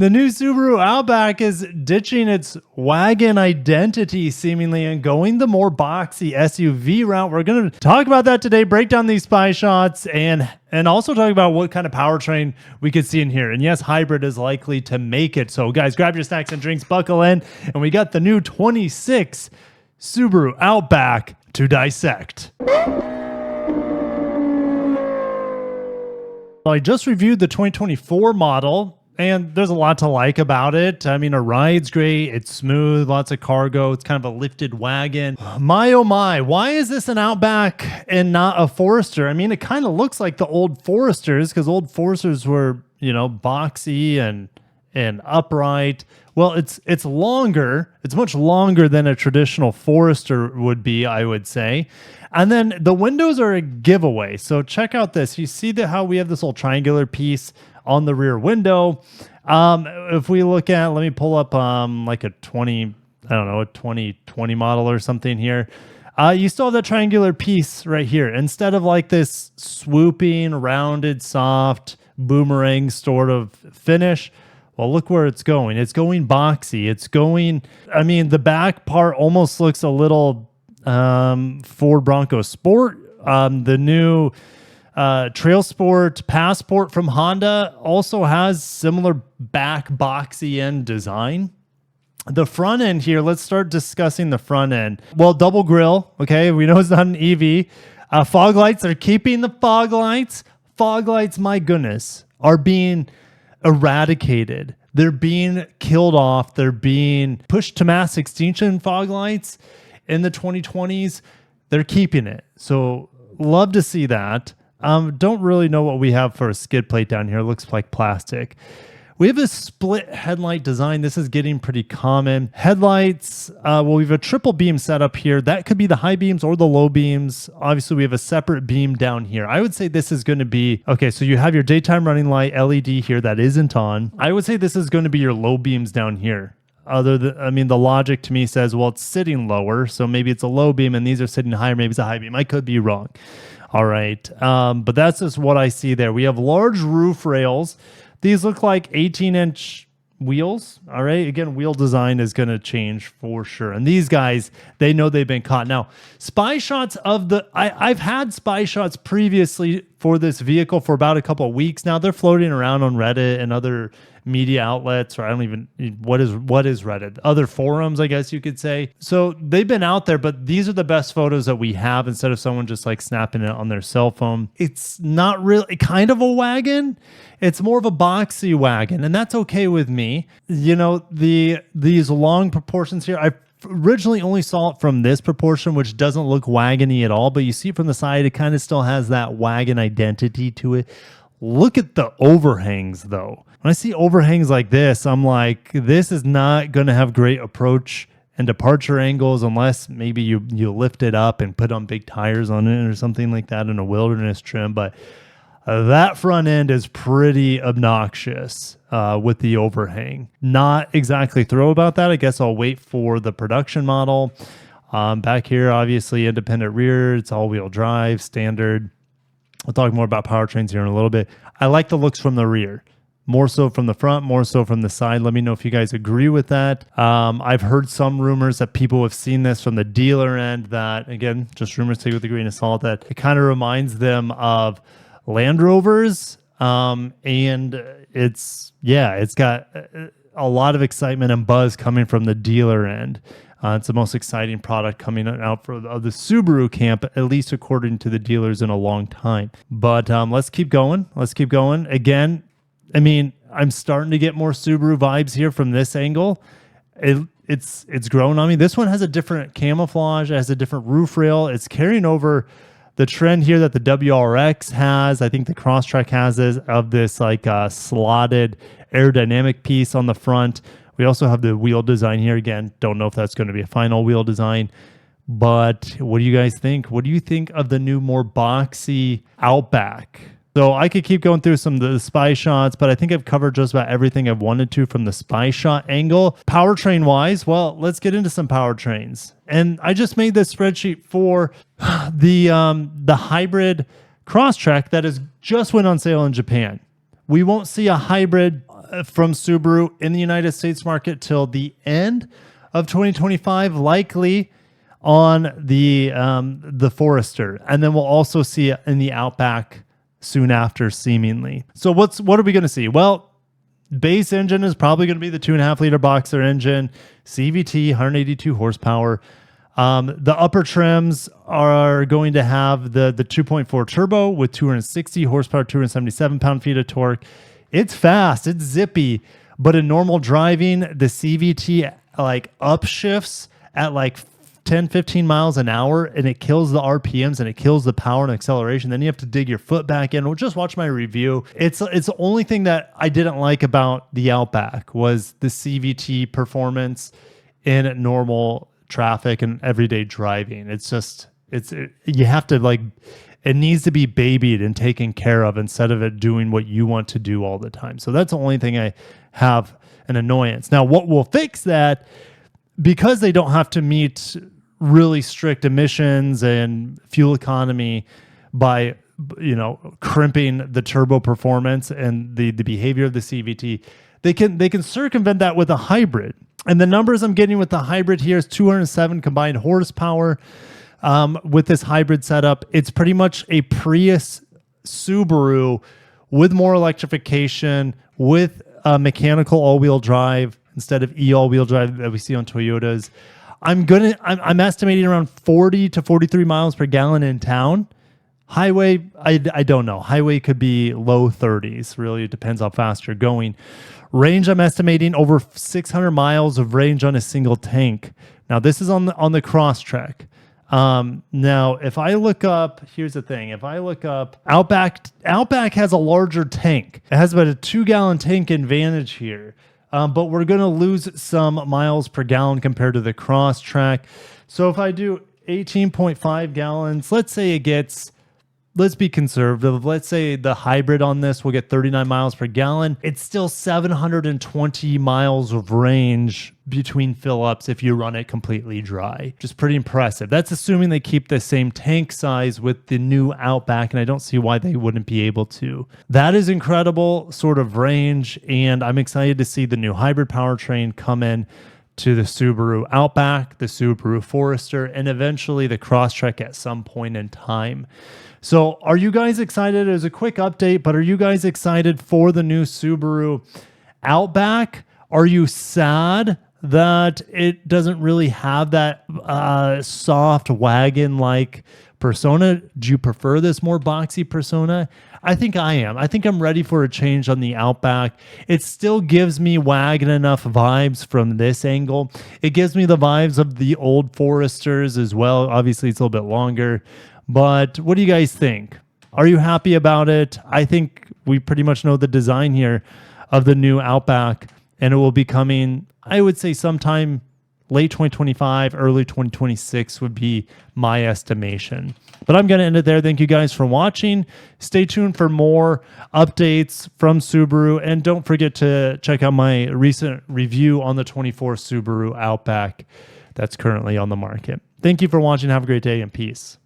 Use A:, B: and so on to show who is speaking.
A: The new Subaru Outback is ditching its wagon identity seemingly and going the more boxy SUV route. We're going to talk about that today, break down these spy shots, and also talk about what kind of powertrain we could see in here. And yes, hybrid is likely to make it. So guys, grab your snacks and drinks, buckle in, and we got the new 26 Subaru Outback to dissect. I just reviewed the 2024 model. And there's a lot to like about it. I mean, it rides great. It's smooth, lots of cargo. It's kind of a lifted wagon. My, oh my, why is this an Outback and not a Forester? I mean, it kind of looks like the old Foresters because old Foresters were, you know, boxy and upright. Well, it's longer. It's much longer than a traditional Forester would be, I would say. And then the windows are a giveaway. So check out this. You see how we have this little triangular piece on the rear window. If we look at, let me pull up like a 2020 model or something here. You still have that triangular piece right here. Instead of like this swooping, rounded, soft, boomerang sort of finish, well, look where it's going. It's going boxy. It's going, I mean, the back part almost looks a little Ford Bronco Sport. The new Trail Sport Passport from Honda also has similar back boxy end design. The front end here, let's start discussing the front end. Well, double grille, okay, we know it's not an EV. Fog lights, they're keeping the fog lights. Fog lights, my goodness, are being eradicated. They're being killed off. They're being pushed to mass extinction, fog lights in the 2020s. They're keeping it. So love to see that. Don't really know what we have for a skid plate down here. It looks like plastic. We have a split headlight design. This is getting pretty common. Headlights, well, we have a triple beam setup here. That could be the high beams or the low beams. Obviously, we have a separate beam down here. I would say this is going to be, okay, so you have your daytime running light LED here that isn't on. I would say this is going to be your low beams down here. I mean, the logic to me says, well, it's sitting lower, so maybe it's a low beam and these are sitting higher, maybe it's a high beam. I could be wrong. All right. But that's just what I see there. We have large roof rails. These look like 18-inch wheels. All right. Again, wheel design is going to change for sure. And these guys, they know they've been caught. Now, spy shots of the... I've had spy shots previously for this vehicle for about a couple of weeks now. They're floating around on Reddit and other media outlets, or I don't even... What is Reddit? Other forums, I guess you could say. So they've been out there, but these are the best photos that we have instead of someone just like snapping it on their cell phone. It's not really kind of a wagon. It's more of a boxy wagon, and that's okay with me. You know, these long proportions here, I originally only saw it from this proportion, which doesn't look wagony at all, but you see it from the side, it kind of still has that wagon identity to it. Look at the overhangs, though. When I see overhangs like this, I'm like, this is not going to have great approach and departure angles unless maybe you lift it up and put on big tires on it or something like that in a wilderness trim, but that front end is pretty obnoxious with the overhang. Not exactly thrilled about that. I guess I'll wait for the production model. Back here, obviously, independent rear. It's all-wheel drive, standard. We'll talk more about powertrains here in a little bit. I like the looks from the rear. More so from the front, more so from the side. Let me know if you guys agree with that. I've heard some rumors that people have seen this from the dealer end that, again, just rumors, take with a grain of salt, that it kind of reminds them of Land Rovers, and it's got a lot of excitement and buzz coming from the dealer end. It's the most exciting product coming out of the Subaru camp, at least according to the dealers, in a long time. But let's keep going. Again, I mean, I'm starting to get more Subaru vibes here from this angle. It's grown on me. This one has a different camouflage. It has a different roof rail. It's carrying over the trend here that the WRX has. I think the Crosstrek has this, of this like slotted aerodynamic piece on the front. We also have the wheel design here. Again, don't know if that's going to be a final wheel design, but what do you guys think? What do you think of the new, more boxy Outback? So I could keep going through some of the spy shots, but I think I've covered just about everything I've wanted to from the spy shot angle. Powertrain wise, well, let's get into some powertrains. And I just made this spreadsheet for the hybrid Crosstrek that has just went on sale in Japan. We won't see a hybrid from Subaru in the United States market till the end of 2025, likely on the Forester, and then we'll also see it in the Outback soon after, seemingly. So what are we going to see? Well, base engine is probably going to be the 2.5-liter boxer engine, CVT, 182 horsepower. The upper trims are going to have the 2.4 turbo with 260 horsepower, 277 pound-feet of torque. It's fast, it's zippy, but in normal driving, the CVT like upshifts at like 10, 15 miles an hour, and it kills the RPMs and it kills the power and acceleration. Then you have to dig your foot back in. Well, just watch my review. It's the only thing that I didn't like about the Outback was the CVT performance in normal traffic and everyday driving. You have to like, it needs to be babied and taken care of instead of it doing what you want to do all the time. So that's the only thing I have an annoyance. Now, what will fix that, because they don't have to meet really strict emissions and fuel economy by, crimping the turbo performance and the behavior of the CVT, they can circumvent that with a hybrid. And the numbers I'm getting with the hybrid here is 207 combined horsepower. With this hybrid setup, it's pretty much a Prius Subaru with more electrification, with mechanical all-wheel drive instead of all-wheel drive that we see on Toyotas. I'm estimating around 40 to 43 miles per gallon in town. Highway, I don't know. Highway could be low 30s. Really, it depends how fast you're going. Range, I'm estimating over 600 miles of range on a single tank. Now, this is on the Crosstrek. Now, if I look up, here's the thing. If I look up Outback has a larger tank. It has about a 2-gallon tank advantage here. But we're going to lose some miles per gallon compared to the Crosstrek. So if I do 18.5 gallons, let's say it gets, let's be conservative. Let's say the hybrid on this will get 39 miles per gallon. It's still 720 miles of range between fill-ups if you run it completely dry. Just pretty impressive. That's assuming they keep the same tank size with the new Outback, and I don't see why they wouldn't be able to. That is incredible sort of range, and I'm excited to see the new hybrid powertrain come in to the Subaru Outback, the Subaru Forester, and eventually the Crosstrek at some point in time. So are you guys excited? As a quick update, but are you guys excited for the new Subaru Outback? Are you sad that it doesn't really have that soft wagon-like persona? Do you prefer this more boxy persona? I think I am. I think I'm ready for a change on the Outback. It still gives me wagon enough vibes from this angle. It gives me the vibes of the old Foresters as well. Obviously, it's a little bit longer. But what do you guys think? Are you happy about it? I think we pretty much know the design here of the new Outback, and it will be coming, I would say, sometime late 2025, early 2026 would be my estimation. But I'm going to end it there. Thank you guys for watching. Stay tuned for more updates from Subaru, and don't forget to check out my recent review on the 24 Subaru Outback that's currently on the market. Thank you for watching. Have a great day, and peace.